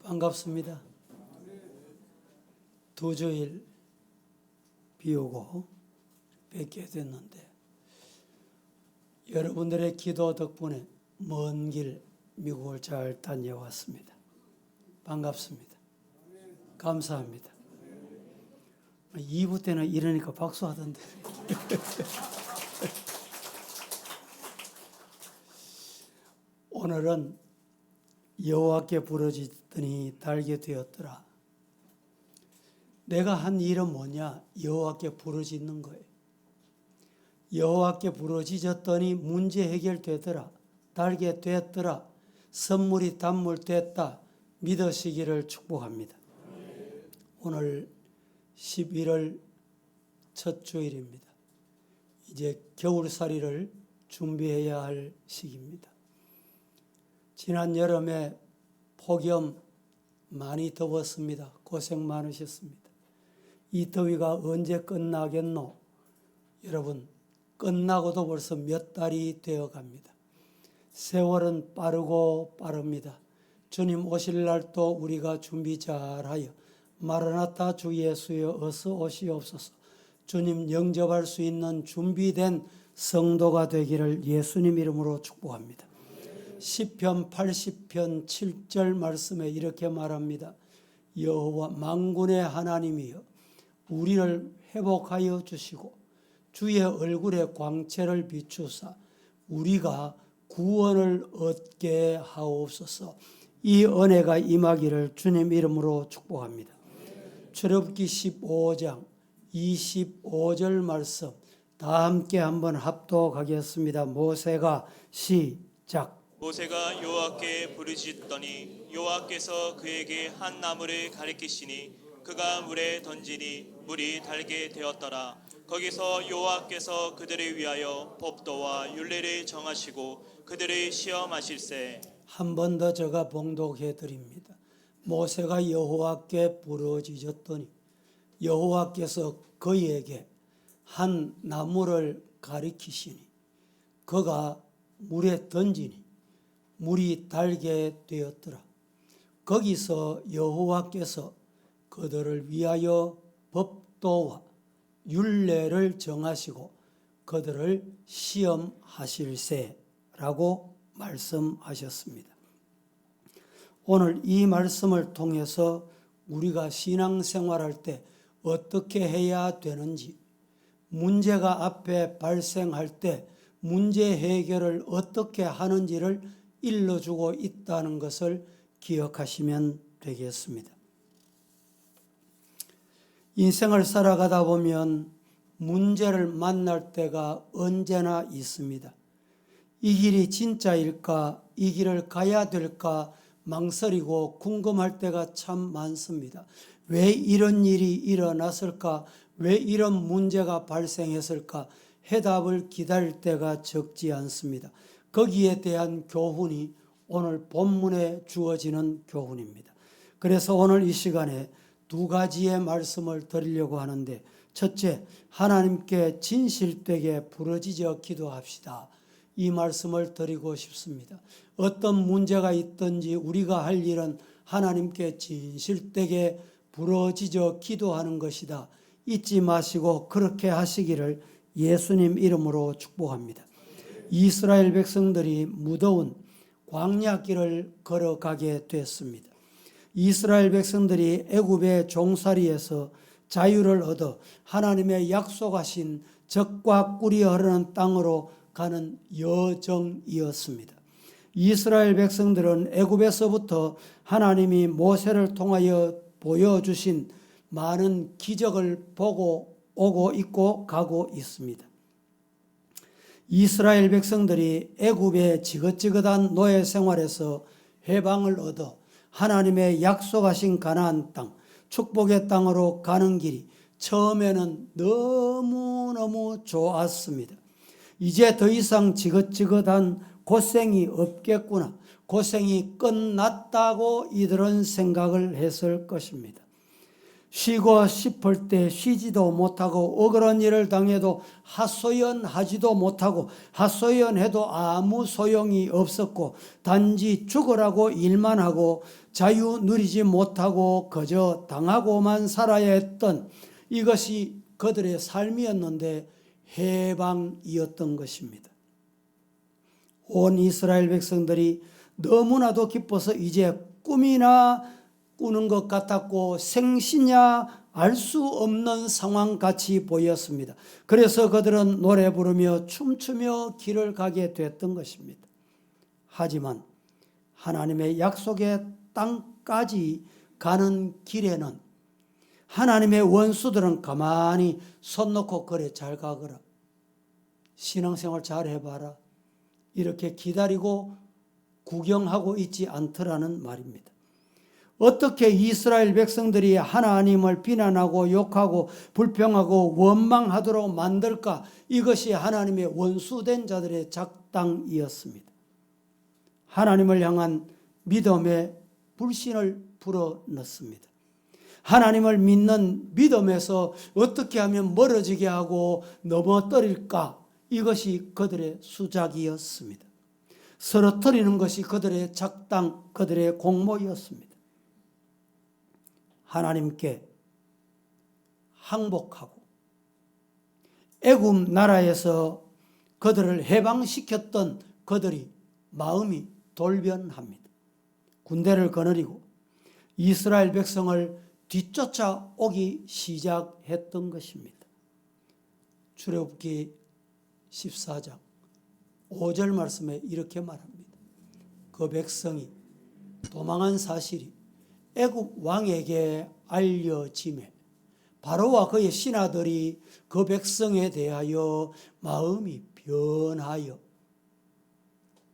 반갑습니다. 두 주일 비 오고 뵙게 됐는데 여러분들의 기도 덕분에 먼 길 미국을 잘 다녀왔습니다. 반갑습니다. 감사합니다. 2부 때는 이러니까 박수하던데. 오늘은 여호와께 부르짖더니 달게 되었더라. 내가 한 일은 뭐냐? 여호와께 부르짖는 거예요. 여호와께 부르짖었더니 문제 해결되더라. 달게 됐더라. 선물이 단물됐다. 믿으시기를 축복합니다. 오늘 11월 첫 주일입니다. 이제 겨울살이를 준비해야 할 시기입니다. 지난 여름에 폭염 많이 더웠습니다. 고생 많으셨습니다. 이 더위가 언제 끝나겠노? 여러분, 끝나고도 벌써 몇 달이 되어 갑니다. 세월은 빠르고 빠릅니다. 주님 오실 날도 우리가 준비 잘하여 마라나타 주 예수여 어서 오시옵소서. 주님 영접할 수 있는 준비된 성도가 되기를 예수님 이름으로 축복합니다. 시편 80편 7절 말씀에 이렇게 말합니다. 여호와 만군의 하나님이여 우리를 회복하여 주시고 주의 얼굴에 광채를 비추사 우리가 구원을 얻게 하옵소서. 이 은혜가 임하기를 주님 이름으로 축복합니다. 출애굽기 15장 25절 말씀 다 함께 한번 합독하겠습니다. 모세가 시작. 모세가 여호와께 부르짖더니 여호와께서 그에게 한 나무를 가리키시니 그가 물에 던지니 물이 달게 되었더라. 거기서 여호와께서 그들을 위하여 법도와 율례를 정하시고 그들을 시험하실세. 한 번 더 제가 봉독해 드립니다. 모세가 여호와께 부르짖었더니 여호와께서 그에게 한 나무를 가리키시니 그가 물에 던지니 물이 달게 되었더라. 거기서 여호와께서 그들을 위하여 법도와 율례를 정하시고 그들을 시험하실세라고 말씀하셨습니다. 오늘 이 말씀을 통해서 우리가 신앙생활할 때 어떻게 해야 되는지, 문제가 앞에 발생할 때 문제 해결을 어떻게 하는지를 일러주고 있다는 것을 기억하시면 되겠습니다. 인생을 살아가다 보면 문제를 만날 때가 언제나 있습니다. 이 길이 진짜일까? 이 길을 가야 될까? 망설이고 궁금할 때가 참 많습니다. 왜 이런 일이 일어났을까? 왜 이런 문제가 발생했을까? 해답을 기다릴 때가 적지 않습니다. 거기에 대한 교훈이 오늘 본문에 주어지는 교훈입니다. 그래서 오늘 이 시간에 두 가지의 말씀을 드리려고 하는데, 첫째, 하나님께 진실되게 부르짖어 기도합시다. 이 말씀을 드리고 싶습니다. 어떤 문제가 있든지 우리가 할 일은 하나님께 진실되게 부르짖어 기도하는 것이다. 잊지 마시고 그렇게 하시기를 예수님 이름으로 축복합니다. 이스라엘 백성들이 무더운 광야길을 걸어가게 됐습니다. 이스라엘 백성들이 애굽의 종살이에서 자유를 얻어 하나님의 약속하신 젖과 꿀이 흐르는 땅으로 가는 여정이었습니다. 이스라엘 백성들은 애굽에서부터 하나님이 모세를 통하여 보여주신 많은 기적을 보고 오고 있고 가고 있습니다. 이스라엘 백성들이 애굽의 지긋지긋한 노예 생활에서 해방을 얻어 하나님의 약속하신 가나안 땅, 축복의 땅으로 가는 길이 처음에는 너무너무 좋았습니다. 이제 더 이상 지긋지긋한 고생이 없겠구나, 고생이 끝났다고 이들은 생각을 했을 것입니다. 쉬고 싶을 때 쉬지도 못하고 억울한 일을 당해도 하소연하지도 못하고 하소연해도 아무 소용이 없었고 단지 죽으라고 일만 하고 자유 누리지 못하고 그저 당하고만 살아야 했던 이것이 그들의 삶이었는데 해방이었던 것입니다. 온 이스라엘 백성들이 너무나도 기뻐서 이제 꿈이나 꾸는 것 같았고 생시냐 알 수 없는 상황같이 보였습니다. 그래서 그들은 노래 부르며 춤추며 길을 가게 됐던 것입니다. 하지만 하나님의 약속의 땅까지 가는 길에는 하나님의 원수들은 가만히 손 놓고 그래 잘 가거라, 신앙생활 잘 해봐라, 이렇게 기다리고 구경하고 있지 않더라는 말입니다. 어떻게 이스라엘 백성들이 하나님을 비난하고 욕하고 불평하고 원망하도록 만들까? 이것이 하나님의 원수된 자들의 작당이었습니다. 하나님을 향한 믿음의 불신을 불어넣습니다. 하나님을 믿는 믿음에서 어떻게 하면 멀어지게 하고 넘어뜨릴까? 이것이 그들의 수작이었습니다. 쓰러뜨리는 것이 그들의 작당, 그들의 공모였습니다. 하나님께 항복하고 애굽 나라에서 그들을 해방시켰던 그들이 마음이 돌변합니다. 군대를 거느리고 이스라엘 백성을 뒤쫓아오기 시작했던 것입니다. 출애굽기 14장 5절 말씀에 이렇게 말합니다. 그 백성이 도망한 사실이 애굽 왕에게 알려지매 바로와 그의 신하들이 그 백성에 대하여 마음이 변하여,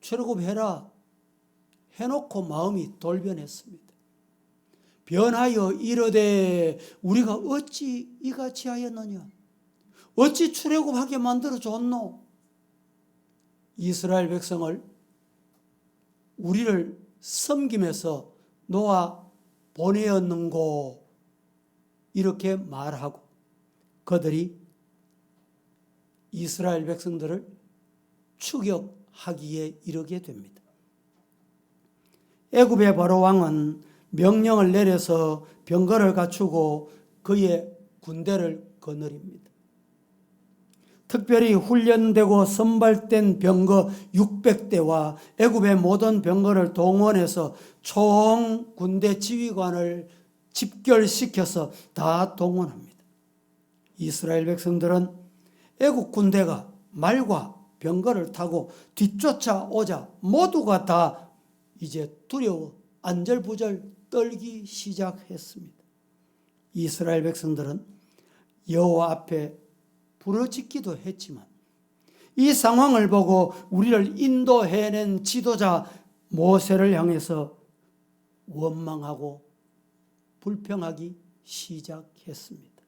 출애굽해라 해놓고 마음이 돌변했습니다. 변하여 이르되 우리가 어찌 이같이 하였느냐, 어찌 출애굽하게 만들어 줬노? 이스라엘 백성을 우리를 섬김에서 놓아 보내었는고, 이렇게 말하고 그들이 이스라엘 백성들을 추격하기에 이르게 됩니다. 애굽의 바로 왕은 명령을 내려서 병거를 갖추고 그의 군대를 거느립니다. 특별히 훈련되고 선발된 병거 600대와 애굽의 모든 병거를 동원해서 총 군대 지휘관을 집결시켜서 다 동원합니다. 이스라엘 백성들은 애굽 군대가 말과 병거를 타고 뒤쫓아오자 모두가 다 이제 두려워 안절부절 떨기 시작했습니다. 이스라엘 백성들은 여호와 앞에 부르짖기도 했지만 이 상황을 보고 우리를 인도해낸 지도자 모세를 향해서 원망하고 불평하기 시작했습니다.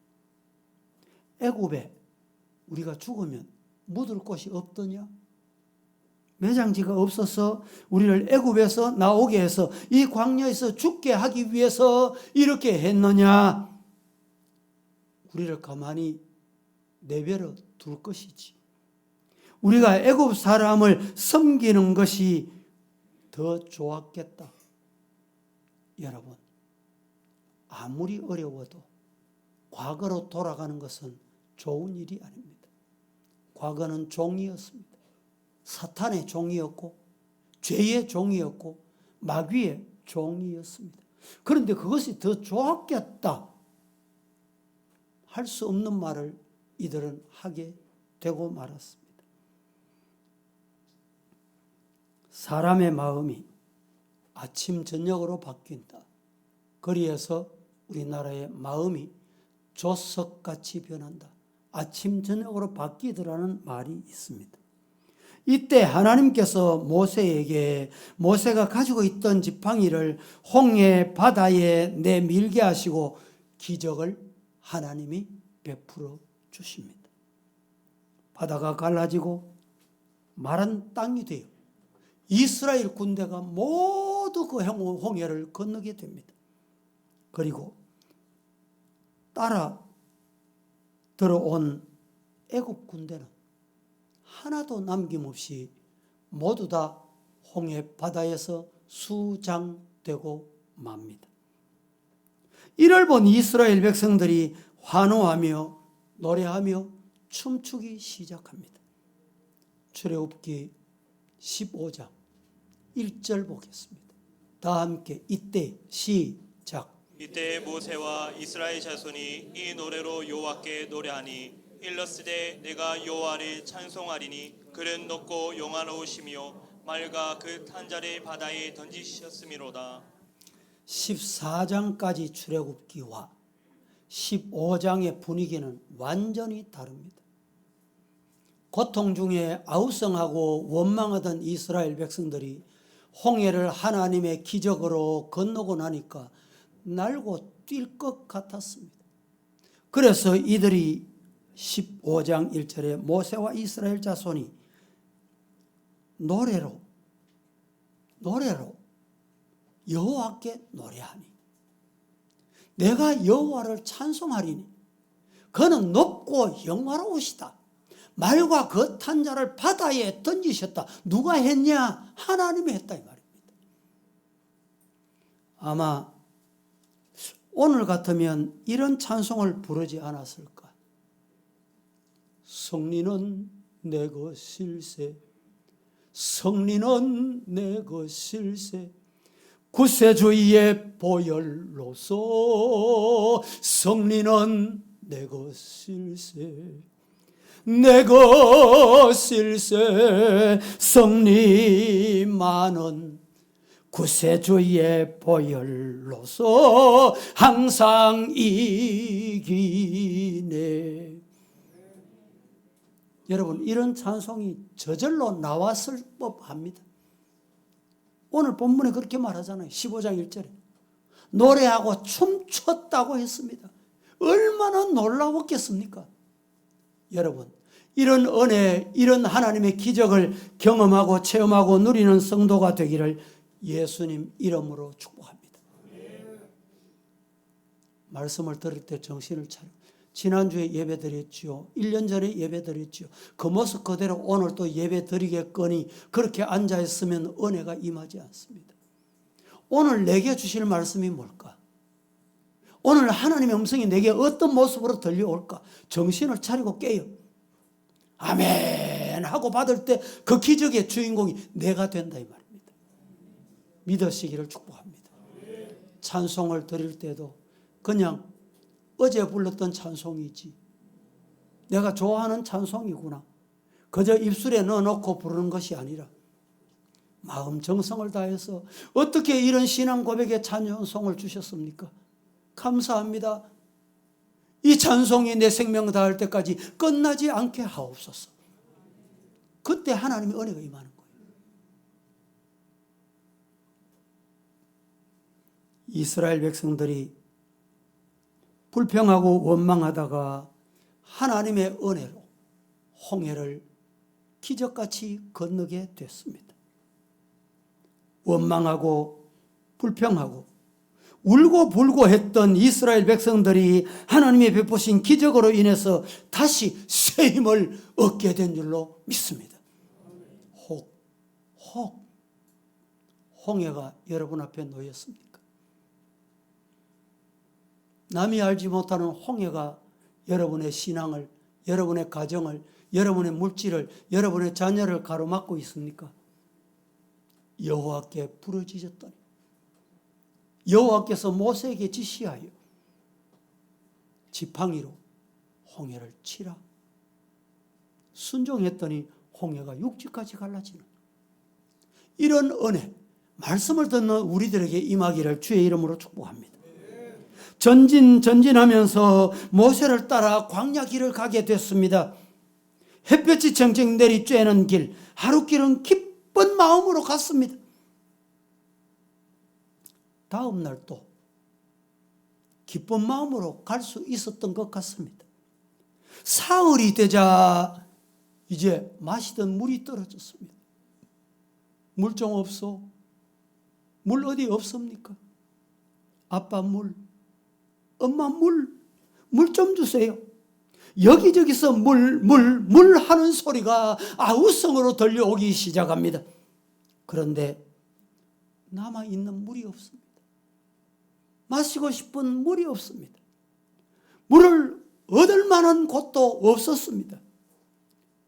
애굽에 우리가 죽으면 묻을 곳이 없더냐? 매장지가 없어서 우리를 애굽에서 나오게 해서 이 광야에서 죽게 하기 위해서 이렇게 했느냐? 우리를 가만히 내버려 둘 것이지. 우리가 애굽 사람을 섬기는 것이 더 좋았겠다. 여러분, 아무리 어려워도 과거로 돌아가는 것은 좋은 일이 아닙니다. 과거는 종이었습니다. 사탄의 종이었고 죄의 종이었고 마귀의 종이었습니다. 그런데 그것이 더 좋았겠다 할 수 없는 말을 이들은 하게 되고 말았습니다. 사람의 마음이 아침 저녁으로 바뀐다. 그리해서 우리나라의 마음이 조석같이 변한다. 아침 저녁으로 바뀌더라는 말이 있습니다. 이때 하나님께서 모세에게 모세가 가지고 있던 지팡이를 홍해 바다에 내밀게 하시고 기적을 하나님이 베풀어 주십니다. 바다가 갈라지고 마른 땅이 되어 이스라엘 군대가 모두 그 홍해를 건너게 됩니다. 그리고 따라 들어온 애굽 군대는 하나도 남김없이 모두 다 홍해 바다에서 수장되고 맙니다. 이를 본 이스라엘 백성들이 환호하며 노래하며 춤추기 시작합니다. 출애굽기 15장 1절 보겠습니다. 다 함께 이때 시작. 이때 모세와 이스라엘 자손이 이 노래로 여호와께 노래하니 일렀으되 내가 여호와를 찬송하리니 그는 높고 영화로우시며 말과 그 탄자를 바다에 던지셨음이로다. 14장까지 출애굽기와 15장의 분위기는 완전히 다릅니다. 고통 중에 아우성하고 원망하던 이스라엘 백성들이 홍해를 하나님의 기적으로 건너고 나니까 날고 뛸 것 같았습니다. 그래서 이들이 15장 1절에 모세와 이스라엘 자손이 노래로 여호와께 노래하니 내가 여호와를 찬송하리니 그는 높고 영화로우시다. 말과 그 탄자를 바다에 던지셨다. 누가 했냐? 하나님이 했다 이 말입니다. 아마 오늘 같으면 이런 찬송을 부르지 않았을까? 성리는 내 것일세, 성리는 내 것일세, 구세주의 보혈로서 성리는 내 것일세, 내 것일세, 성리만은 구세주의 보혈로서 항상 이기네. 여러분, 이런 찬송이 저절로 나왔을 법합니다. 오늘 본문에 그렇게 말하잖아요. 15장 1절에 노래하고 춤췄다고 했습니다. 얼마나 놀라웠겠습니까? 여러분, 이런 은혜, 이런 하나님의 기적을 경험하고 체험하고 누리는 성도가 되기를 예수님 이름으로 축복합니다. 말씀을 들을 때 정신을 차려. 지난주에 예배 드렸지요. 1년 전에 예배 드렸지요. 그 모습 그대로 오늘 또 예배 드리겠거니 그렇게 앉아있으면 은혜가 임하지 않습니다. 오늘 내게 주실 말씀이 뭘까? 오늘 하나님의 음성이 내게 어떤 모습으로 들려올까? 정신을 차리고 깨요. 아멘 하고 받을 때 그 기적의 주인공이 내가 된다 이 말입니다. 믿으시기를 축복합니다. 찬송을 드릴 때도 그냥 어제 불렀던 찬송이지 내가 좋아하는 찬송이구나 그저 입술에 넣어놓고 부르는 것이 아니라 마음 정성을 다해서 어떻게 이런 신앙 고백의 찬송을 주셨습니까? 감사합니다. 이 찬송이 내 생명 다할 때까지 끝나지 않게 하옵소서. 그때 하나님의 은혜가 임하는 거예요. 이스라엘 백성들이 불평하고 원망하다가 하나님의 은혜로 홍해를 기적같이 건너게 됐습니다. 원망하고 불평하고 울고 불고 했던 이스라엘 백성들이 하나님이 베푸신 기적으로 인해서 다시 새 힘을 얻게 된 줄로 믿습니다. 홍해가 여러분 앞에 놓였습니까? 남이 알지 못하는 홍해가 여러분의 신앙을, 여러분의 가정을, 여러분의 물질을, 여러분의 자녀를 가로막고 있습니까? 여호와께 부르짖었더니 여호와께서 모세에게 지시하여 지팡이로 홍해를 치라. 순종했더니 홍해가 육지까지 갈라지는 이런 은혜, 말씀을 듣는 우리들에게 임하기를 주의 이름으로 축복합니다. 전진하면서 모세를 따라 광야 길을 가게 됐습니다. 햇볕이 청청 내리쬐는 길, 하루길은 기쁜 마음으로 갔습니다. 다음 날 또 기쁜 마음으로 갈 수 있었던 것 같습니다. 사흘이 되자 이제 마시던 물이 떨어졌습니다. 물 좀 없어? 물 어디 없습니까? 아빠 물, 엄마 물, 물 좀 주세요. 여기저기서 물 하는 소리가 아우성으로 들려오기 시작합니다. 그런데 남아있는 물이 없습니다. 마시고 싶은 물이 없습니다. 물을 얻을 만한 곳도 없었습니다.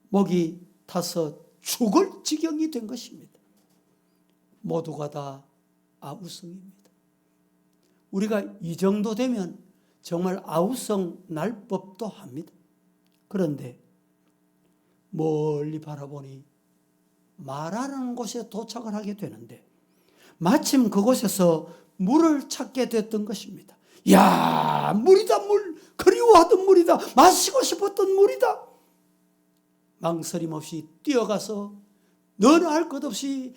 목이 타서 죽을 지경이 된 것입니다. 모두가 다 아우성입니다. 우리가 이 정도 되면 정말 아우성 날 법도 합니다. 그런데 멀리 바라보니 마라라는 곳에 도착을 하게 되는데 마침 그곳에서 물을 찾게 됐던 것입니다. 야, 물이다, 물. 그리워하던 물이다. 마시고 싶었던 물이다. 망설임 없이 뛰어가서 너나 할 것 없이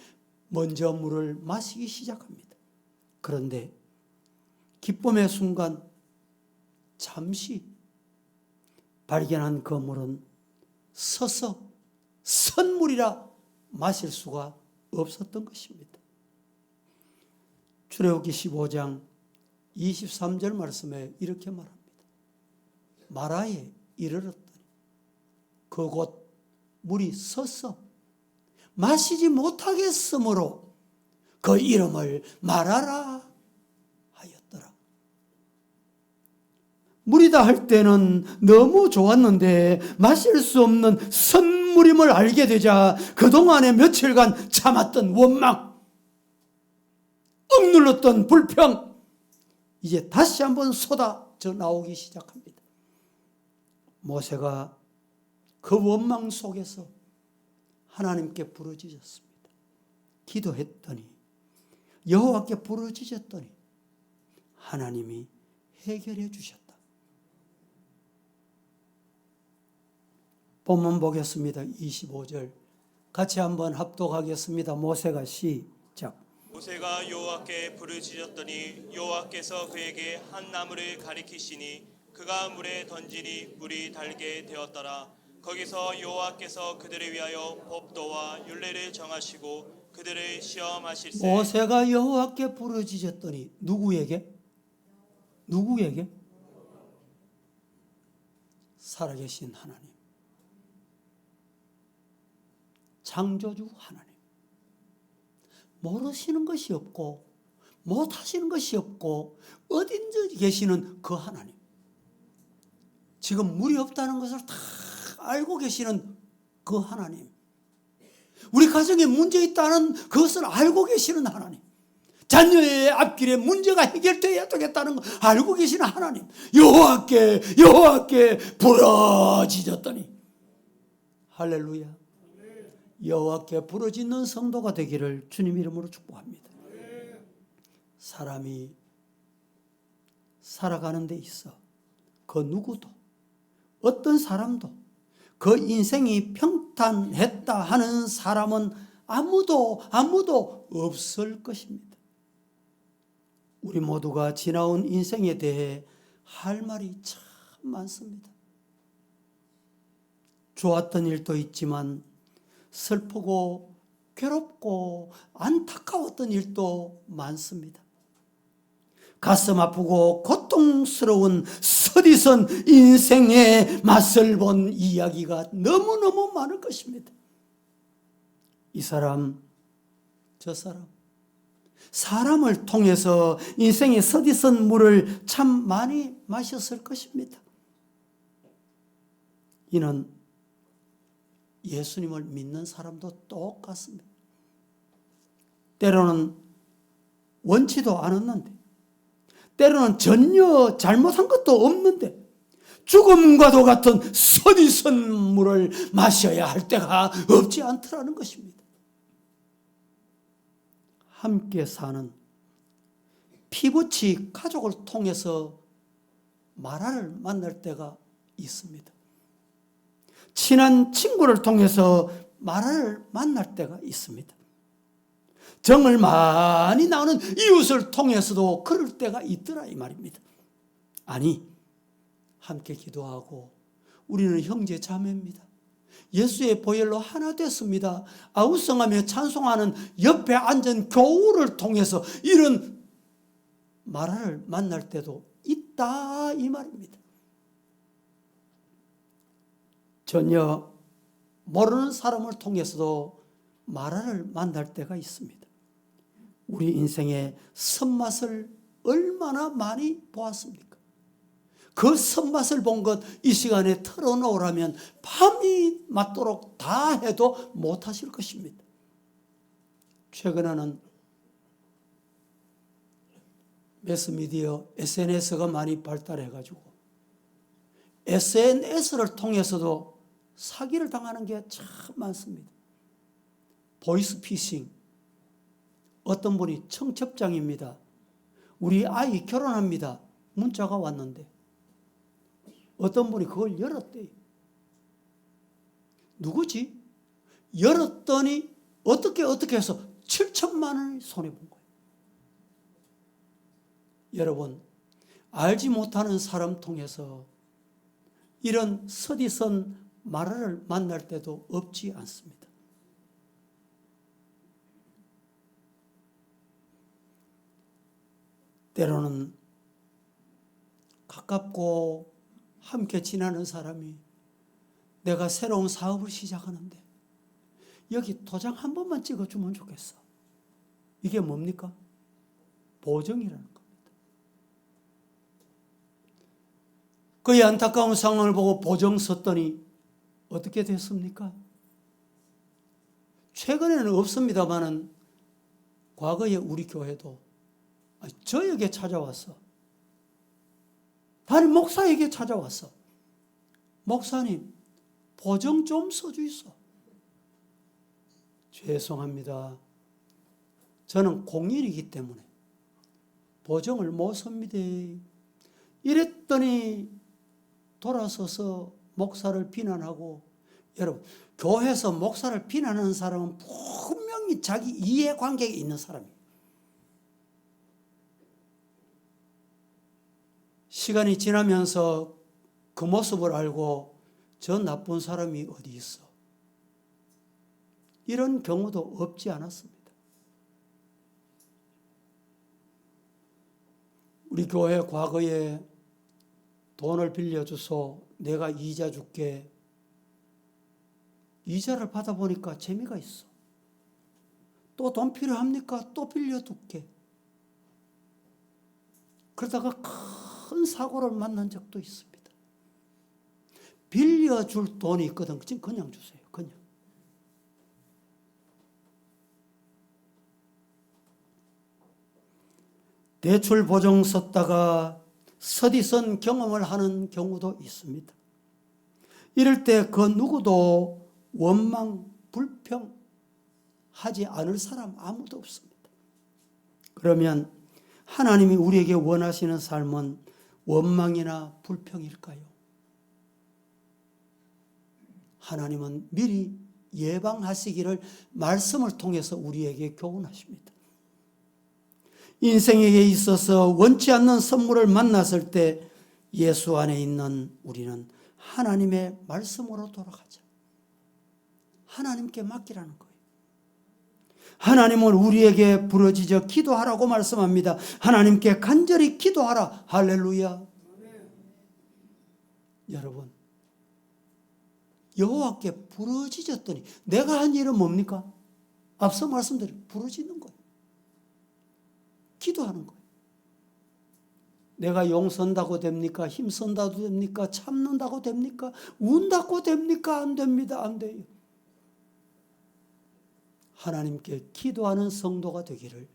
먼저 물을 마시기 시작합니다. 그런데 기쁨의 순간 잠시 발견한 그 물은 서서 선물이라 마실 수가 없었던 것입니다. 출애굽기 15장 23절 말씀에 이렇게 말합니다. 마라에 이르렀더니 그곳 물이 서서 마시지 못하겠으므로 그 이름을 마라라 하였더라. 물이다 할 때는 너무 좋았는데 마실 수 없는 선물임을 알게 되자 그동안에 며칠간 참았던 원망, 억눌렀던 불평, 이제 다시 한번 쏟아져 나오기 시작합니다. 모세가 그 원망 속에서 하나님께 부르짖었습니다. 기도했더니 여호와께 부르짖었더니 하나님이 해결해 주셨다. 본문 보겠습니다. 25절 같이 한번 합독하겠습니다. 모세가 시작. 모세가 여호와께 부르짖었더니 여호와께서 그에게 한 나무를 가리키시니 그가 물에 던지니 물이 달게 되었더라. 거기서 여호와께서 그들을 위하여 법도와 율례를 정하시고 그들을 시험하실세. 모세가 여호와께 부르짖었더니 누구에게? 살아계신 하나님, 창조주 하나님. 모르시는 것이 없고 못하시는 것이 없고 어딘지 계시는 그 하나님. 지금 물이 없다는 것을 다 알고 계시는 그 하나님. 우리 가정에 문제 있다는 그것을 알고 계시는 하나님. 자녀의 앞길에 문제가 해결되어야 되겠다는 걸 알고 계시는 하나님. 여호와께 부르짖었더니 할렐루야. 여호와께 부르짖는 성도가 되기를 주님 이름으로 축복합니다. 사람이 살아가는 데 있어 그 누구도 어떤 사람도 그 인생이 평탄했다 하는 사람은 아무도 없을 것입니다. 우리 모두가 지나온 인생에 대해 할 말이 참 많습니다. 좋았던 일도 있지만 슬프고 괴롭고 안타까웠던 일도 많습니다. 가슴 아프고 고통스러운 서리선 인생의 맛을 본 이야기가 너무너무 많을 것입니다. 이 사람, 저 사람, 사람을 통해서 인생의 서리선 물을 참 많이 마셨을 것입니다. 이는 예수님을 믿는 사람도 똑같습니다. 때로는 원치도 않았는데, 때로는 전혀 잘못한 것도 없는데 죽음과도 같은 서리선 물을 마셔야 할 때가 없지 않더라는 것입니다. 함께 사는 피부치 가족을 통해서 마라를 만날 때가 있습니다. 친한 친구를 통해서 마라를 만날 때가 있습니다. 정을 많이 나누는 이웃을 통해서도 그럴 때가 있더라 이 말입니다. 아니, 함께 기도하고 우리는 형제 자매입니다. 예수의 보혈로 하나 됐습니다. 아우성하며 찬송하는 옆에 앉은 교우를 통해서 이런 마라를 만날 때도 있다 이 말입니다. 전혀 모르는 사람을 통해서도 마라를 만날 때가 있습니다. 우리 인생의 선맛을 얼마나 많이 보았습니까? 그 선맛을 본 것 이 시간에 털어놓으라면 밤이 맞도록 다 해도 못하실 것입니다. 최근에는 매스미디어 SNS가 많이 발달해가지고 SNS를 통해서도 사기를 당하는 게 참 많습니다. 보이스피싱, 어떤 분이 청첩장입니다. 우리 아이 결혼합니다. 문자가 왔는데 어떤 분이 그걸 열었대요. 누구지? 열었더니 어떻게 해서 7천만 원을 손해본 거예요. 여러분, 알지 못하는 사람 통해서 이런 서디선 마라를 만날 때도 없지 않습니다. 때로는 가깝고 함께 지나는 사람이 내가 새로운 사업을 시작하는데 여기 도장 한 번만 찍어주면 좋겠어. 이게 뭡니까? 보증이라는 겁니다. 그의 안타까운 상황을 보고 보증 썼더니 어떻게 됐습니까? 최근에는 없습니다마는 과거에 우리 교회도 저에게 찾아왔어. 담임 목사에게 찾아왔어. 목사님, 보증 좀 써주이소. 죄송합니다. 저는 공인이기 때문에 보증을 못 씁니다. 이랬더니 돌아서서 목사를 비난하고, 여러분, 교회에서 목사를 비난하는 사람은 분명히 자기 이해관계에 있는 사람이에요. 시간이 지나면서 그 모습을 알고 저 나쁜 사람이 어디 있어? 이런 경우도 없지 않았습니다. 우리 교회 과거에 돈을 빌려줘서 내가 이자 줄게. 이자를 받아보니까 재미가 있어. 또 돈 필요합니까? 또 빌려둘게. 그러다가 큰 사고를 만난 적도 있습니다. 빌려줄 돈이 있거든. 그냥 주세요. 그냥. 대출 보증 썼다가 서디선 경험을 하는 경우도 있습니다. 이럴 때 그 누구도 원망, 불평 하지 않을 사람 아무도 없습니다. 그러면 하나님이 우리에게 원하시는 삶은 원망이나 불평일까요? 하나님은 미리 예방하시기를 말씀을 통해서 우리에게 교훈하십니다. 인생에 있어서 원치 않는 선물을 만났을 때 예수 안에 있는 우리는 하나님의 말씀으로 돌아가자. 하나님께 맡기라는 거예요. 하나님은 우리에게 부르짖어 기도하라고 말씀합니다. 하나님께 간절히 기도하라. 할렐루야. 여러분, 여호와께 부르짖었더니 내가 한 일은 뭡니까? 앞서 말씀드린 부르짖는 거예요. 기도하는 거예요. 내가 용선다고 됩니까? 힘쓴다고 됩니까? 참는다고 됩니까? 운다고 됩니까? 안 됩니다. 안 돼요. 하나님께 기도하는 성도가 되기를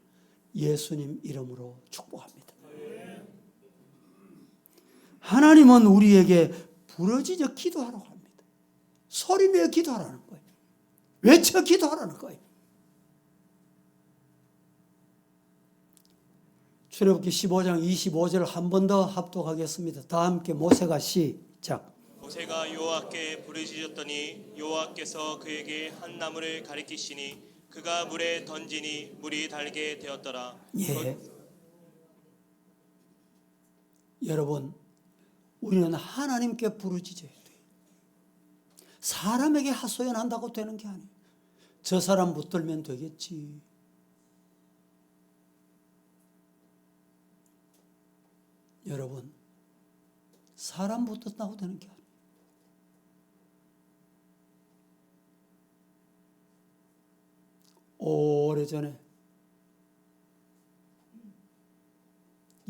예수님 이름으로 축복합니다. 하나님은 우리에게 부르짖어 기도하라고 합니다. 소리내어 기도하라는 거예요. 외쳐 기도하라는 거예요. 출애굽기 15장 25절 한 번 더 합독하겠습니다. 다 함께 모세가 시작. 모세가 여호와께 부르짖었더니 여호와께서 그에게 한 나무를 가리키시니 그가 물에 던지니 물이 달게 되었더라. 예. 여러분, 우리는 하나님께 부르짖어야 돼요. 사람에게 하소연한다고 되는 게 아니에요. 저 사람 붙들면 되겠지. 여러분, 사람 붙든다고 되는 게 아니에요. 오래전에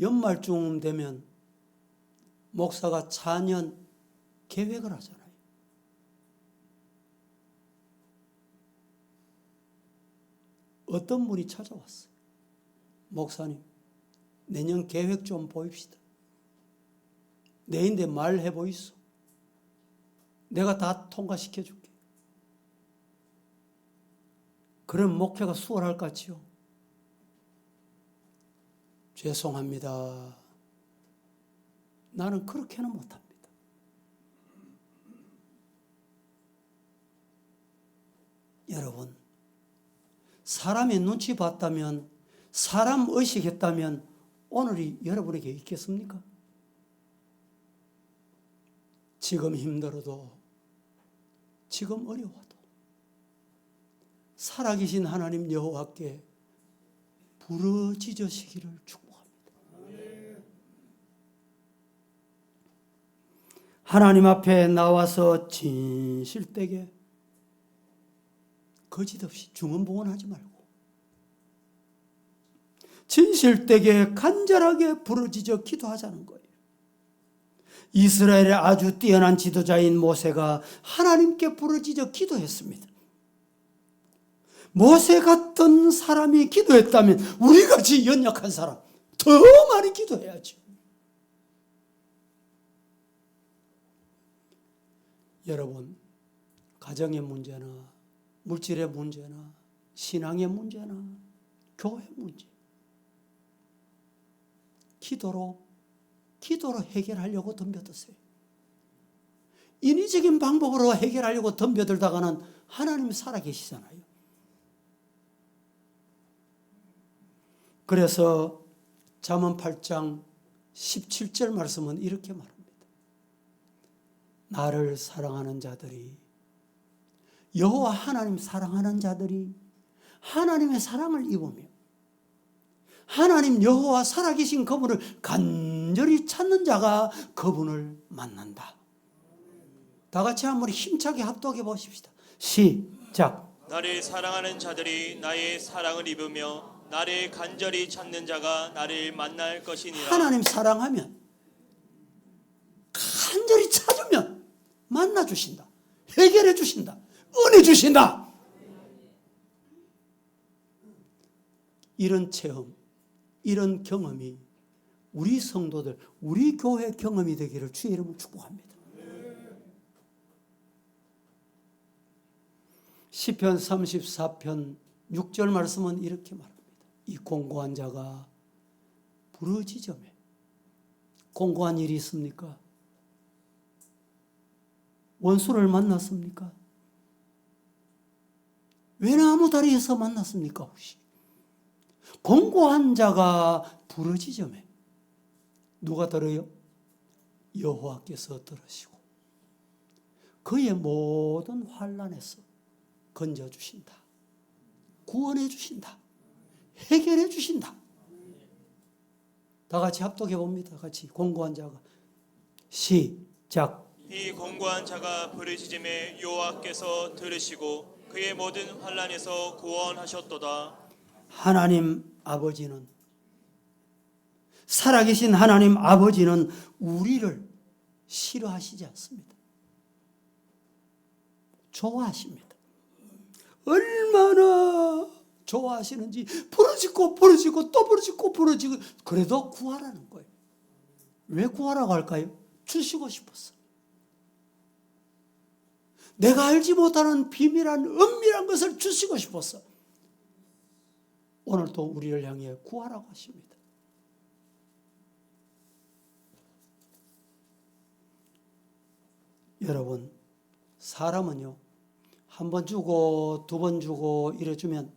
연말쯤 되면 목사가 차년 계획을 하잖아요. 어떤 분이 찾아왔어요. 목사님, 내년 계획 좀 보입시다. 내인데 말해 보이소. 내가 다 통과시켜 줄게. 그럼 목회가 수월할 것 같지요? 죄송합니다. 나는 그렇게는 못합니다. 여러분, 사람의 눈치 봤다면, 사람 의식했다면 오늘이 여러분에게 있겠습니까? 지금 힘들어도, 지금 어려워도 살아계신 하나님 여호와께 부르짖으시기를 축복합니다. 하나님 앞에 나와서 진실되게 거짓 없이 중언부언하지 말고 진실되게 간절하게 부르짖어 기도하자는 거예요. 이스라엘의 아주 뛰어난 지도자인 모세가 하나님께 부르짖어 기도했습니다. 모세 같은 사람이 기도했다면 우리같이 연약한 사람 더 많이 기도해야죠. 여러분, 가정의 문제나 물질의 문제나 신앙의 문제나 교회 문제, 기도로 해결하려고 덤벼드세요. 인위적인 방법으로 해결하려고 덤벼들다가는 하나님이 살아계시잖아요. 그래서 잠언 8장 17절 말씀은 이렇게 말합니다. 나를 사랑하는 자들이, 여호와 하나님 사랑하는 자들이 하나님의 사랑을 입으며 하나님 여호와 살아계신 그분을 간절히 찾는 자가 그분을 만난다. 다 같이 한번 힘차게 합독해 보십시다. 시작. 나를 사랑하는 자들이 나의 사랑을 입으며 나를 간절히 찾는 자가 나를 만날 것이니라. 하나님 사랑하면, 간절히 찾으면 만나 주신다. 해결해 주신다. 은혜 주신다. 이런 체험, 이런 경험이 우리 성도들, 우리 교회 경험이 되기를 주의 이름으로 축복합니다. 시편 34편 6절 말씀은 이렇게 말합니다. 이 공고한 자가 부르짖으며. 공고한 일이 있습니까? 원수를 만났습니까? 외나무 다리에서 만났습니까? 혹시? 공고한 자가 부르짖으며. 누가 들어요? 여호와께서 들으시고 그의 모든 환난에서 건져주신다. 구원해 주신다. 해결해 주신다. 다 같이 합독해 봅니다. 같이 공고한 자가. 시작. 이 공고한 자가 부르짖음에 여호와께서 들으시고 그의 모든 환난에서 구원하셨도다. 하나님 아버지는, 살아계신 하나님 아버지는 우리를 싫어하시지 않습니다. 좋아하십니다. 얼마나 좋아하시는지 부르짖고 또 부르짖고 그래도 구하라는 거예요. 왜 구하라고 할까요? 주시고 싶었어. 내가 알지 못하는 비밀한 은밀한 것을 주시고 싶었어. 오늘도 우리를 향해 구하라고 하십니다. 여러분, 사람은요, 한 번 주고 두 번 주고 이래주면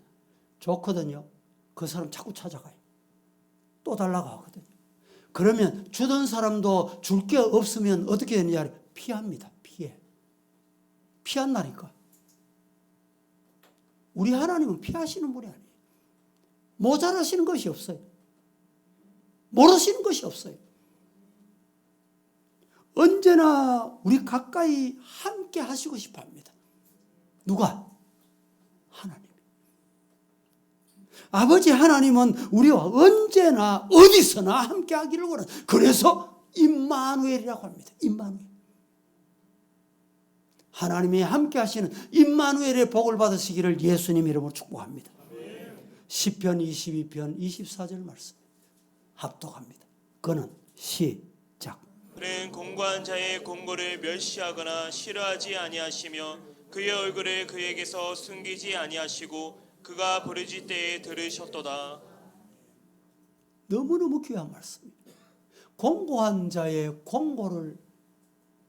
좋거든요. 그 사람 자꾸 찾아가요. 또 달라고 하거든요. 그러면 주던 사람도 줄 게 없으면 어떻게 되느냐? 피합니다. 피한다니까. 우리 하나님은 피하시는 분이 아니에요. 모자라시는 것이 없어요. 모르시는 것이 없어요. 언제나 우리 가까이 함께 하시고 싶어 합니다. 누가? 하나님. 아버지 하나님은 우리와 언제나 어디서나 함께 하기를 원한다. 그래서 임마누엘이라고 합니다. 임마누엘. 하나님이 함께 하시는 임마누엘의 복을 받으시기를 예수님 이름으로 축복합니다. 시편 22편 24절 말씀 합독합니다. 그는 시작. 그는 공고한 자의 공고를 멸시하거나 싫어하지 아니하시며 그의 얼굴을 그에게서 숨기지 아니하시고 그가 부르짖을 때에 들으셨도다. 너무너무 귀한 말씀입니다. 공고한 자의 공고를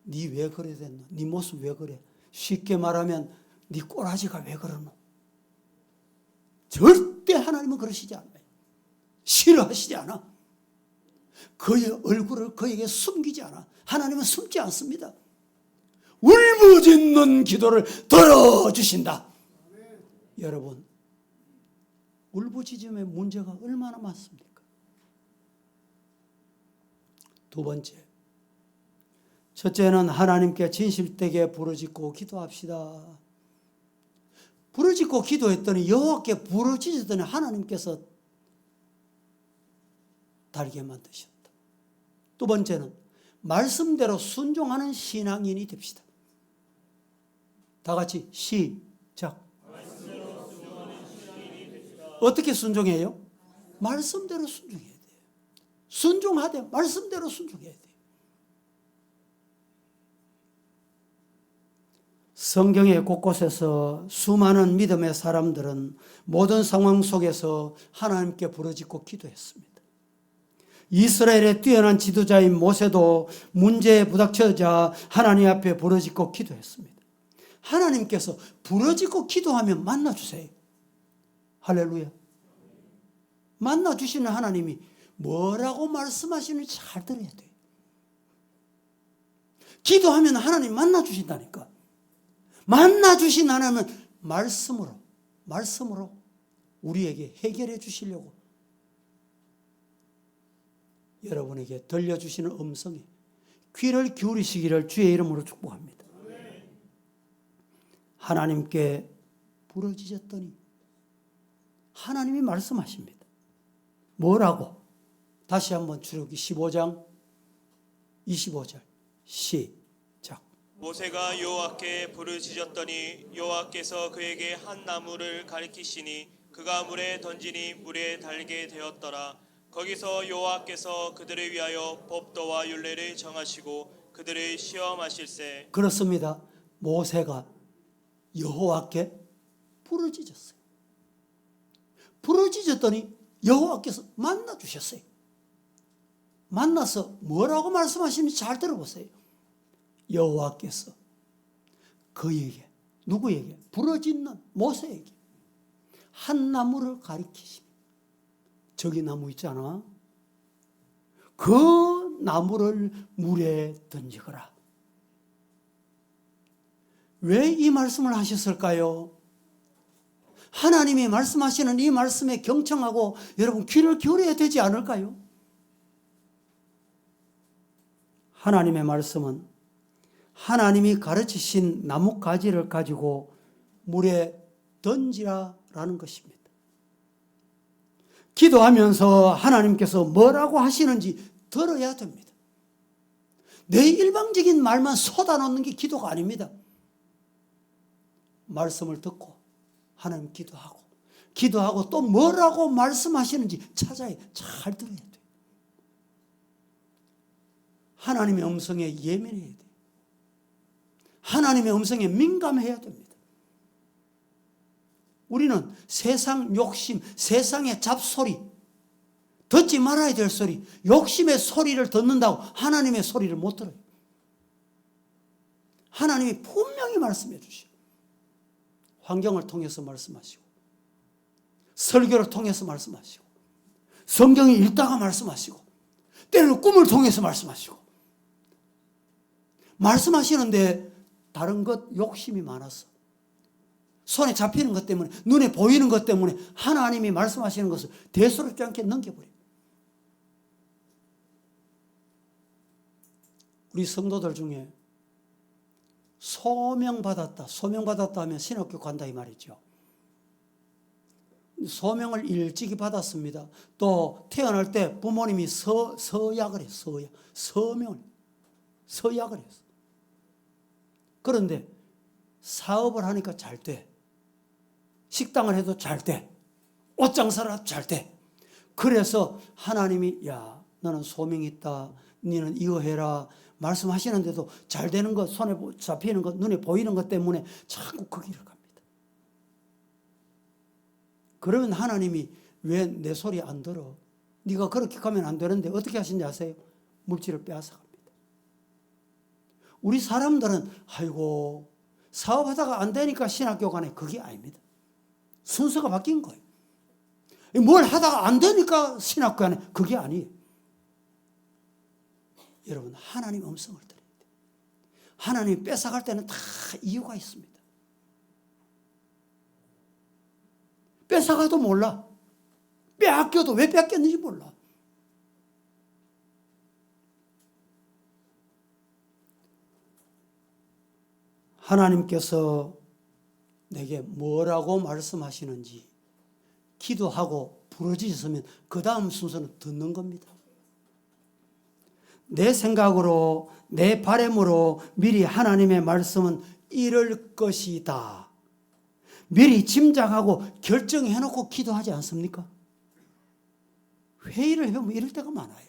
니 왜 그래 됐노? 니 모습 왜 그래? 쉽게 말하면 니 꼬라지가 왜 그러노? 절대 하나님은 그러시지 않아요. 싫어하시지 않아. 그의 얼굴을 그에게 숨기지 않아. 하나님은 숨지 않습니다. 울부짖는 기도를 들어주신다. 여러분, 울부짖음의 문제가 얼마나 많습니까? 두 번째, 첫째는 하나님께 진실되게 부르짖고 기도합시다. 부르짖고 기도했더니 여호와께 부르짖었더니 하나님께서 달게 만드셨다. 두 번째는 말씀대로 순종하는 신앙인이 됩시다. 다 같이 시작. 어떻게 순종해요? 말씀대로 순종해야 돼요. 순종하되 말씀대로 순종해야 돼요. 성경의 곳곳에서 수많은 믿음의 사람들은 모든 상황 속에서 하나님께 부르짖고 기도했습니다. 이스라엘의 뛰어난 지도자인 모세도 문제에 부닥쳐자 하나님 앞에 부르짖고 기도했습니다. 하나님께서 부르짖고 기도하면 만나주세요. 할렐루야. 만나주시는 하나님이 뭐라고 말씀하시는지 잘 들어야 돼요. 기도하면 하나님 만나주신다니까. 만나주신 하나님은 말씀으로 우리에게 해결해 주시려고 여러분에게 들려주시는 음성에 귀를 기울이시기를 주의 이름으로 축복합니다. 하나님께 부르짖었더니 하나님이 말씀하십니다. 뭐라고? 다시 한번 출애굽기 15장 25절 시작. 모세가 여호와께 부르짖었더니 여호와께서 그에게 한 나무를 가리키시니 그가 물에 던지니 물에 달게 되었더라. 거기서 여호와께서 그들을 위하여 법도와 율례를 정하시고 그들을 시험하실세. 그렇습니다. 모세가 여호와께 부르짖었어요. 부르짖었더니 여호와께서 만나주셨어요. 만나서 뭐라고 말씀하시는지 잘 들어보세요. 여호와께서 그에게, 누구에게? 부르짖는 모세에게 한 나무를 가리키시니, 저기 나무 있잖아. 그 나무를 물에 던지거라. 왜 이 말씀을 하셨을까요? 하나님이 말씀하시는 이 말씀에 경청하고 여러분 귀를 기울여야 되지 않을까요? 하나님의 말씀은 하나님이 가르치신 나뭇가지를 가지고 물에 던지라라는 것입니다. 기도하면서 하나님께서 뭐라고 하시는지 들어야 됩니다. 내 일방적인 말만 쏟아놓는 게 기도가 아닙니다. 말씀을 듣고 하나님 기도하고 또 뭐라고 말씀하시는지 찾아야 잘 들어야 돼요. 하나님의 음성에 예민해야 돼요. 하나님의 음성에 민감해야 됩니다. 우리는 세상 욕심, 세상의 잡소리, 듣지 말아야 될 소리, 욕심의 소리를 듣는다고 하나님의 소리를 못 들어요. 하나님이 분명히 말씀해 주시고, 환경을 통해서 말씀하시고, 설교를 통해서 말씀하시고, 성경을 읽다가 말씀하시고, 때로는 꿈을 통해서 말씀하시고, 말씀하시는데 다른 것 욕심이 많아서 손에 잡히는 것 때문에, 눈에 보이는 것 때문에 하나님이 말씀하시는 것을 대수롭지 않게 넘겨버려요. 우리 성도들 중에 소명받았다 하면 신학교 간다 이 말이죠. 소명을 일찍이 받았습니다. 또 태어날 때 부모님이 서약을 했어요. 서약을 했어. 그런데 사업을 하니까 잘 돼. 식당을 해도 잘 돼. 옷장사를 해도 잘 돼. 그래서 하나님이 야 너는 소명이 있다. 너는 이거 해라. 말씀하시는데도 잘 되는 것, 손에 잡히는 것, 눈에 보이는 것 때문에 자꾸 그 길을 갑니다. 그러면 하나님이 왜 내 소리 안 들어? 네가 그렇게 가면 안 되는데 어떻게 하신지 아세요? 물질을 빼앗아 갑니다. 우리 사람들은 아이고 사업하다가 안 되니까 신학교 가네. 그게 아닙니다. 순서가 바뀐 거예요. 뭘 하다가 안 되니까 신학교 가네. 그게 아니에요. 여러분 하나님 음성을 들어야 돼요. 하나님이 뺏어갈 때는 다 이유가 있습니다. 뺏어가도 몰라. 빼앗겨도 왜 뺏겼는지 몰라. 하나님께서 내게 뭐라고 말씀하시는지 기도하고 부르짖으면 그 다음 순서는 듣는 겁니다. 내 생각으로 내 바람으로 미리 하나님의 말씀은 이럴 것이다. 미리 짐작하고 결정해놓고 기도하지 않습니까? 회의를 해보면 이럴 때가 많아요.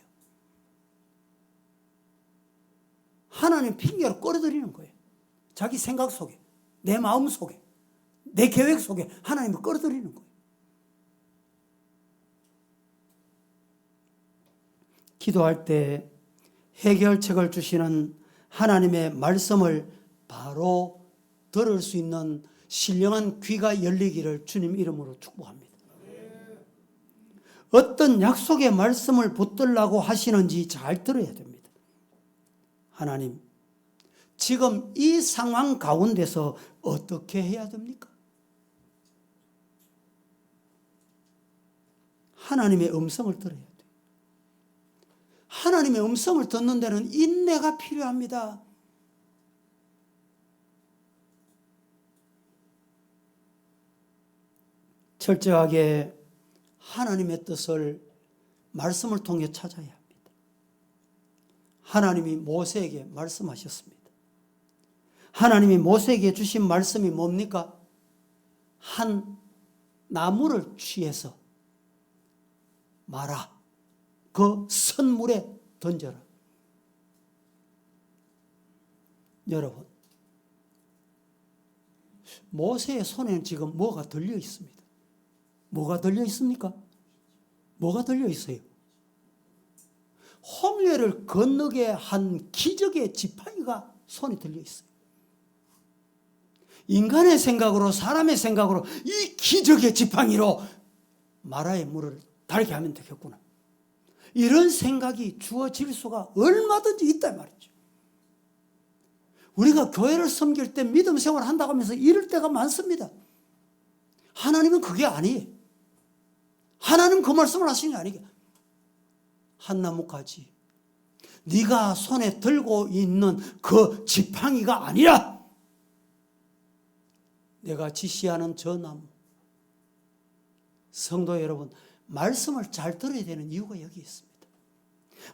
하나님 핑계로 끌어들이는 거예요. 자기 생각 속에, 내 마음 속에, 내 계획 속에 하나님을 끌어들이는 거예요. 기도할 때 해결책을 주시는 하나님의 말씀을 바로 들을 수 있는 신령한 귀가 열리기를 주님 이름으로 축복합니다. 어떤 약속의 말씀을 붙들라고 하시는지 잘 들어야 됩니다. 하나님, 지금 이 상황 가운데서 어떻게 해야 됩니까? 하나님의 음성을 들어야 돼요. 하나님의 음성을 듣는 데는 인내가 필요합니다. 철저하게 하나님의 뜻을 말씀을 통해 찾아야 합니다. 하나님이 모세에게 말씀하셨습니다. 하나님이 모세에게 주신 말씀이 뭡니까? 한 나무를 취해서 말아. 그 선물에 던져라. 여러분, 모세의 손에는 지금 뭐가 들려 있습니다. 뭐가 들려 있습니까? 뭐가 들려 있어요? 홍해를 건너게 한 기적의 지팡이가 손에 들려 있어요. 인간의 생각으로, 사람의 생각으로 이 기적의 지팡이로 마라의 물을 달게 하면 되겠구나. 이런 생각이 주어질 수가 얼마든지 있단 말이죠. 우리가 교회를 섬길 때 믿음 생활을 한다고 하면서 이럴 때가 많습니다. 하나님은 그게 아니에요. 하나님 그 말씀을 하시는 게 아니에요. 한 나무 가지, 네가 손에 들고 있는 그 지팡이가 아니라 내가 지시하는 저 나무. 성도 여러분, 말씀을 잘 들어야 되는 이유가 여기 있습니다.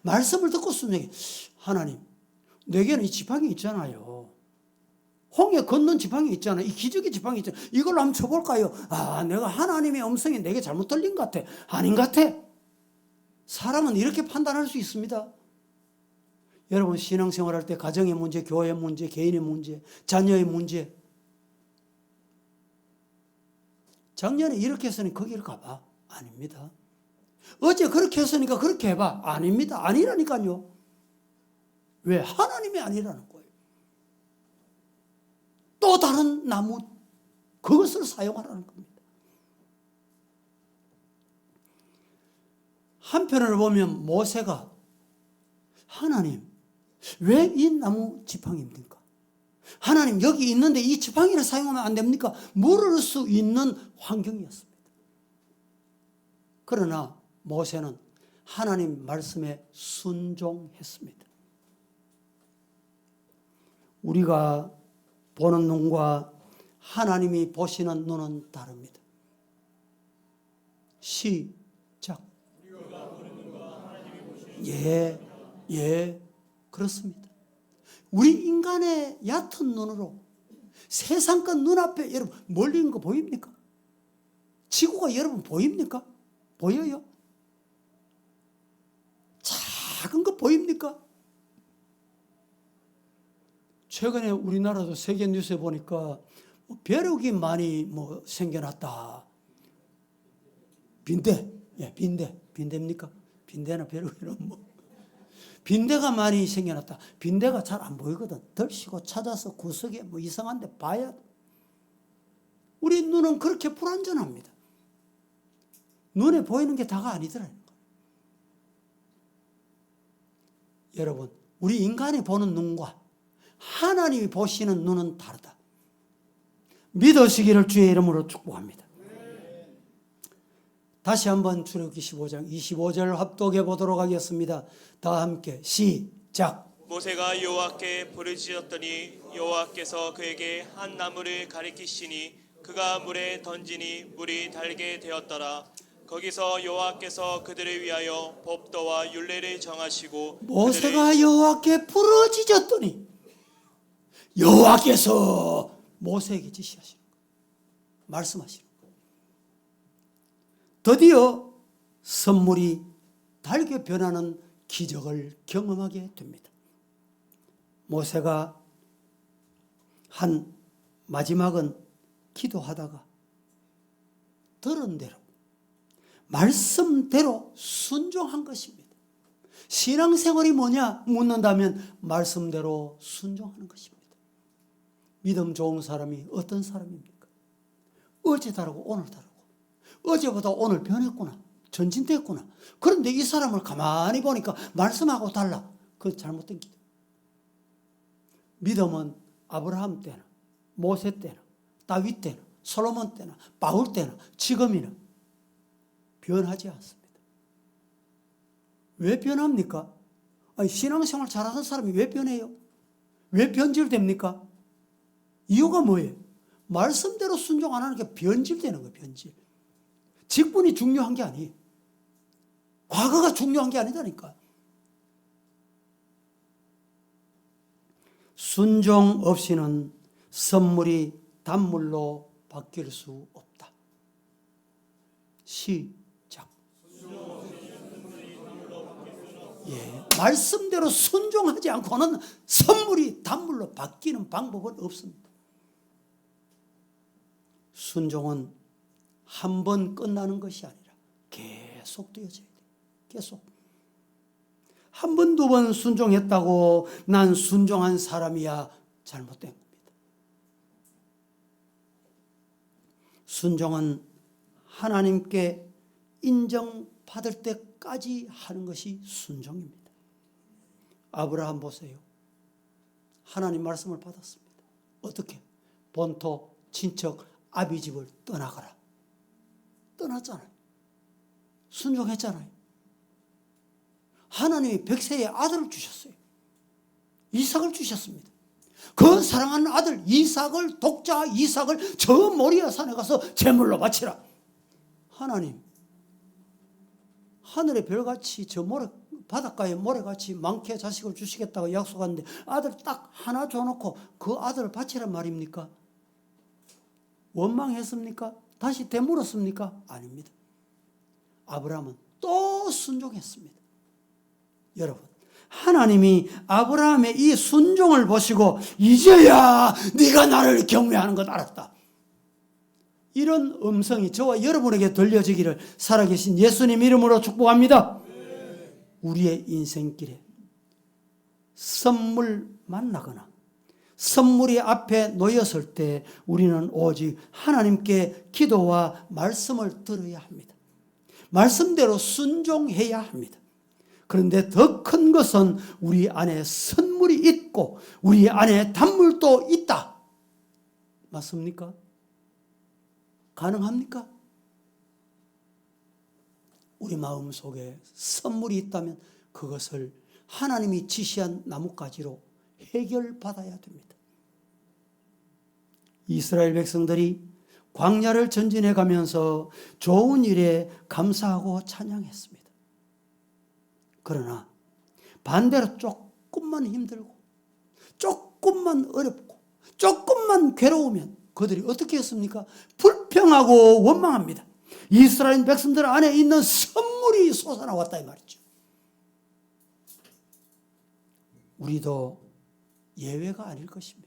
말씀을 듣고 쓰면 하나님, 내게는 이 지팡이 있잖아요. 홍해 건넌 지팡이 있잖아요. 이 기적의 지팡이 있잖아요. 이걸로 한번 쳐볼까요? 아, 내가 하나님의 음성이 내게 잘못 들린 것 같아. 아닌 것 같아. 사람은 이렇게 판단할 수 있습니다. 여러분 신앙생활할 때 가정의 문제, 교회의 문제, 개인의 문제, 자녀의 문제. 작년에 이렇게 했으니 거기를 가봐. 아닙니다. 어제 그렇게 했으니까 그렇게 해봐. 아닙니다. 아니라니까요. 왜? 하나님이 아니라는 거예요. 또 다른 나무, 그것을 사용하라는 겁니다. 한편으로 보면 모세가 하나님, 왜 이 나무 지팡이입니까? 하나님, 여기 있는데 이 지팡이를 사용하면 안 됩니까? 물을 수 있는 환경이었습니다. 그러나 모세는 하나님 말씀에 순종했습니다. 우리가 보는 눈과 하나님이 보시는 눈은 다릅니다. 시작. 예, 그렇습니다. 우리 인간의 얕은 눈으로 세상과 눈앞에 여러분 멀리 있는 거 보입니까? 지구가 여러분 보입니까? 보여요? 작은 거 보입니까? 최근에 우리나라도 세계 뉴스에 보니까 벼룩이 많이 생겨났다. 빈대입니까? 빈대나 벼룩이는 빈대가 많이 생겨났다. 빈대가 잘 안 보이거든. 덜시고 찾아서 구석에 이상한 데 봐야 돼. 우리 눈은 그렇게 불완전합니다. 눈에 보이는 게 다가 아니더라는 거예요. 여러분, 우리 인간이 보는 눈과 하나님이 보시는 눈은 다르다. 믿으시기를 주의 이름으로 축복합니다. 다시 한번 출애굽기 15장 25절 합독해 보도록 하겠습니다. 다 함께 시작. 모세가 여호와께 부르짖었더니 여호와께서 그에게 한 나무를 가리키시니 그가 물에 던지니 물이 달게 되었더라. 거기서 여호와께서 그들을 위하여 법도와 율례를 정하시고 모세가 여호와께 부르짖었더니 여호와께서 모세에게 지시하시는 거예요. 말씀하시는 거예요. 드디어 선물이 달게 변하는 기적을 경험하게 됩니다. 모세가 한 마지막은 기도하다가 들은 대로 말씀대로 순종한 것입니다. 신앙생활이 뭐냐 묻는다면 말씀대로 순종하는 것입니다. 믿음 좋은 사람이 어떤 사람입니까? 어제 다르고 오늘 다르고 어제보다 오늘 변했구나. 전진됐구나. 그런데 이 사람을 가만히 보니까 말씀하고 달라. 그건 잘못된 기도. 믿음은 아브라함 때나 모세 때나 다윗 때나 솔로몬 때나 바울 때나 지금이나 변하지 않습니다. 왜 변합니까? 아니, 신앙생활 잘하는 사람이 왜 변해요? 왜 변질됩니까? 이유가 뭐예요? 말씀대로 순종 안 하는 게 변질되는 거예요. 변질. 직분이 중요한 게 아니에요. 과거가 중요한 게 아니다니까. 순종 없이는 선물이 단물로 바뀔 수 없다. 시작. 말씀대로 순종하지 않고는 선물이 단물로 바뀌는 방법은 없습니다. 순종은 한 번 끝나는 것이 아니라 계속 되어져야 돼요. 계속. 한 번, 두 번 순종했다고 난 순종한 사람이야 잘못된 겁니다. 순종은 하나님께 인정받을 때까지 하는 것이 순종입니다. 아브라함 보세요. 하나님 말씀을 받았습니다. 어떻게? 본토, 친척, 아비 집을 떠나가라. 떠났잖아요. 순종했잖아요. 하나님이 100세의 아들을 주셨어요. 이삭을 주셨습니다. 그 사랑하는 아들 이삭을, 독자 이삭을 저 모리아 산에 가서 제물로 바치라. 하나님, 하늘의 별같이 저 모래, 바닷가에 모래같이 많게 자식을 주시겠다고 약속하는데 아들 딱 하나 줘놓고 그 아들을 바치란 말입니까? 원망했습니까? 다시 되물었습니까? 아닙니다. 아브라함은 또 순종했습니다. 여러분, 하나님이 아브라함의 이 순종을 보시고 이제야 네가 나를 경외하는 것 알았다. 이런 음성이 저와 여러분에게 들려지기를 살아계신 예수님 이름으로 축복합니다. 우리의 인생길에 선물 만나거나 선물이 앞에 놓였을 때 우리는 오직 하나님께 기도와 말씀을 들어야 합니다. 말씀대로 순종해야 합니다. 그런데 더 큰 것은 우리 안에 선물이 있고 우리 안에 단물도 있다. 맞습니까? 가능합니까? 우리 마음속에 선물이 있다면 그것을 하나님이 지시한 나뭇가지로 해결받아야 됩니다. 이스라엘 백성들이 광야를 전진해 가면서 좋은 일에 감사하고 찬양했습니다. 그러나 반대로 조금만 힘들고 조금만 어렵고 조금만 괴로우면 그들이 어떻게 했습니까? 불평하고 원망합니다. 이스라엘 백성들 안에 있는 선물이 솟아나왔다 이 말이죠. 우리도 예외가 아닐 것입니다.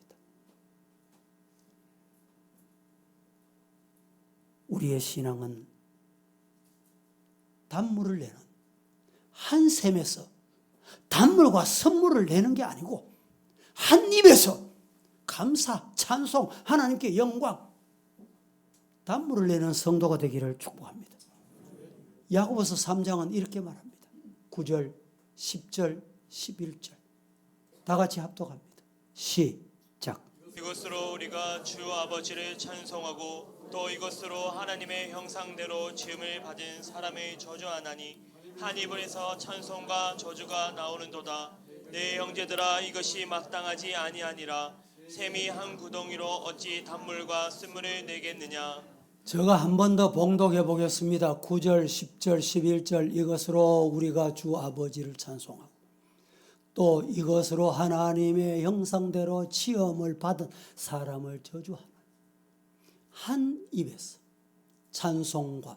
우리의 신앙은 단물을 내는 한 셈에서 단물과 선물을 내는 게 아니고 한 입에서 감사, 찬송, 하나님께 영광, 단물을 내는 성도가 되기를 축복합니다. 야고보서 3장은 이렇게 말합니다. 9절, 10절, 11절 다 같이 합독합니다. 시작. 이것으로 우리가 주 아버지를 찬송하고 또 이것으로 하나님의 형상대로 지음을 받은 사람을 저주하나니 한 입에서 찬송과 저주가 나오는도다. 내 형제들아 이것이 마땅하지 아니하니라. 샘이 한 구덩이로 어찌 단물과 쓴물을 내겠느냐. 제가 한 번 더 봉독해 보겠습니다. 9절, 10절, 11절 이것으로 우리가 주 아버지를 찬송하고 또 이것으로 하나님의 형상대로 지음을 받은 사람을 저주하는 한 입에서 찬송과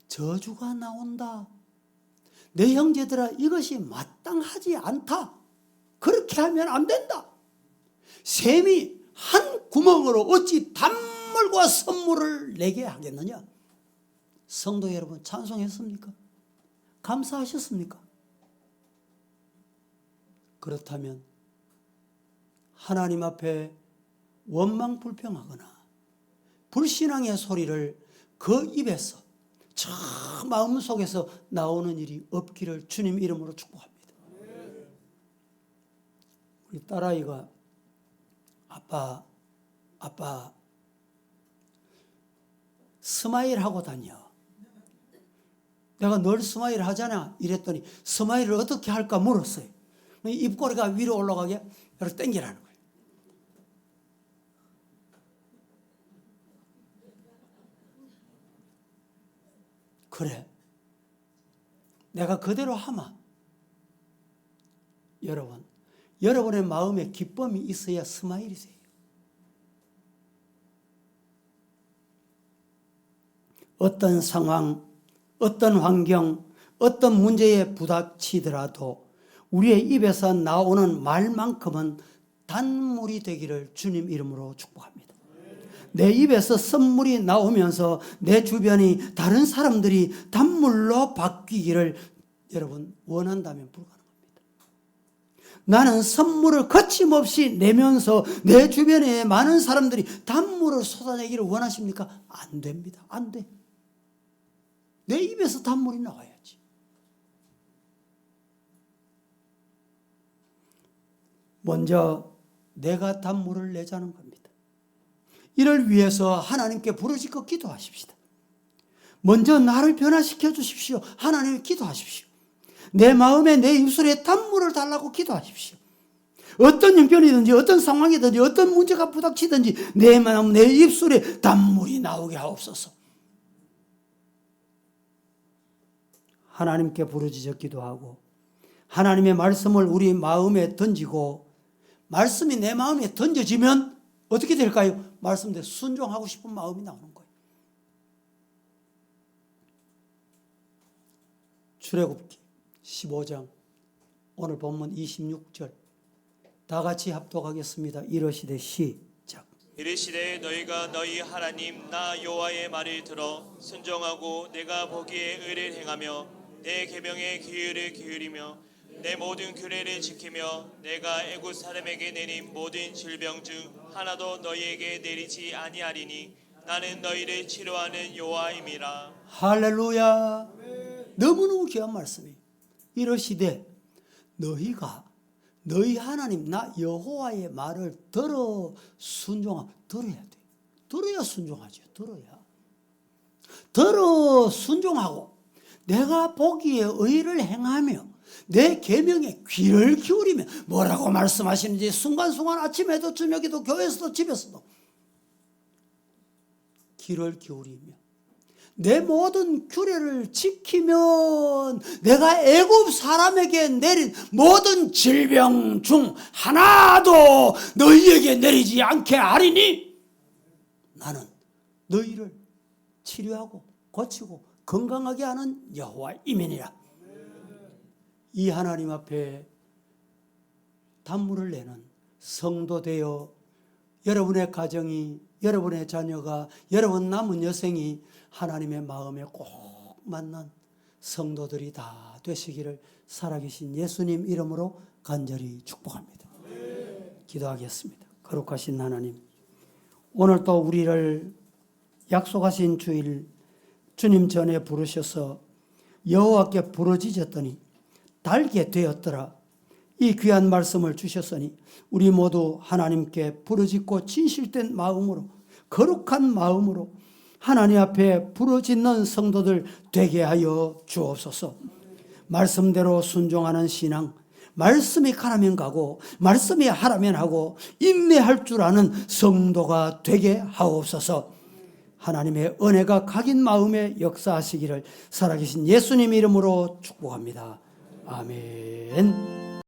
저주가 나온다. 내 형제들아 이것이 마땅하지 않다. 그렇게 하면 안 된다. 샘이 한 구멍으로 어찌 단물과 선물을 내게 하겠느냐. 성도 여러분 찬송했습니까? 감사하셨습니까? 그렇다면 하나님 앞에 원망 불평하거나 불신앙의 소리를 그 입에서 저 마음속에서 나오는 일이 없기를 주님 이름으로 축복합니다. 우리 딸아이가 아빠 스마일 하고 다녀. 내가 늘 스마일 하잖아 이랬더니 스마일을 어떻게 할까 물었어요. 입꼬리가 위로 올라가게 이렇게 당기라는 거예요. 그래. 내가 그대로 하마. 여러분의 마음에 기쁨이 있어야 스마일이세요. 어떤 상황, 어떤 환경, 어떤 문제에 부닥치더라도 우리의 입에서 나오는 말만큼은 단물이 되기를 주님 이름으로 축복합니다. 내 입에서 선물이 나오면서 내 주변이 다른 사람들이 단물로 바뀌기를 여러분 원한다면 불가능합니다. 나는 선물을 거침없이 내면서 내 주변에 많은 사람들이 단물을 쏟아내기를 원하십니까? 안 됩니다. 안 돼. 내 입에서 단물이 나와야지. 먼저 내가 단물을 내자는 겁니다. 이를 위해서 하나님께 부르짖고 기도하십시다. 먼저 나를 변화시켜 주십시오. 하나님께 기도하십시오. 내 마음에 내 입술에 단물을 달라고 기도하십시오. 어떤 형편이든지 어떤 상황이든지 어떤 문제가 부닥치든지 내 마음 내 입술에 단물이 나오게 하옵소서. 하나님께 부르짖어 기도하고 하나님의 말씀을 우리 마음에 던지고 말씀이 내 마음에 던져지면 어떻게 될까요? 말씀대로 순종하고 싶은 마음이 나오는 거예요. 출애굽기 15장 오늘 본문 26절 다 같이 합독하겠습니다. 이러시되 시작. 이르시되 너희가 너희 하나님 나 여호와의 말을 들어 순종하고 내가 보기에 의를 행하며 내 계명에 귀를 기울이며 내 모든 규례를 지키며 내가 애굽 사람에게 내린 모든 질병 중 하나도 너희에게 내리지 아니하리니 나는 너희를 치료하는 여호와임이라. 할렐루야. 너무너무 귀한 말씀이에요. 이러시되 너희가 너희 하나님 나 여호와의 말을 들어야 돼. 들어야 순종하죠. 들어 순종하고 내가 보기에 의를 행하며 내 계명에 귀를 기울이며 뭐라고 말씀하시는지 순간순간 아침에도 저녁에도 교회에서도 집에서도 귀를 기울이며 내 모든 규례를 지키면 내가 애굽 사람에게 내린 모든 질병 중 하나도 너희에게 내리지 않게 하리니 나는 너희를 치료하고 고치고 건강하게 하는 여호와이니라. 이 하나님 앞에 단물을 내는 성도 되어 여러분의 가정이, 여러분의 자녀가, 여러분 남은 여생이 하나님의 마음에 꼭 맞는 성도들이 다 되시기를 살아계신 예수님 이름으로 간절히 축복합니다. 기도하겠습니다. 거룩하신 하나님, 오늘 또 우리를 약속하신 주일 주님 전에 부르셔서 여호와께 부르짖었더니 달게 되었더라. 이 귀한 말씀을 주셨으니 우리 모두 하나님께 부르짖고 진실된 마음으로, 거룩한 마음으로 하나님 앞에 부르짖는 성도들 되게 하여 주옵소서. 말씀대로 순종하는 신앙, 말씀이 가라면 가고 말씀이 하라면 하고 인내할 줄 아는 성도가 되게 하옵소서. 하나님의 은혜가 각인 마음에 역사하시기를 살아계신 예수님 이름으로 축복합니다. 아멘.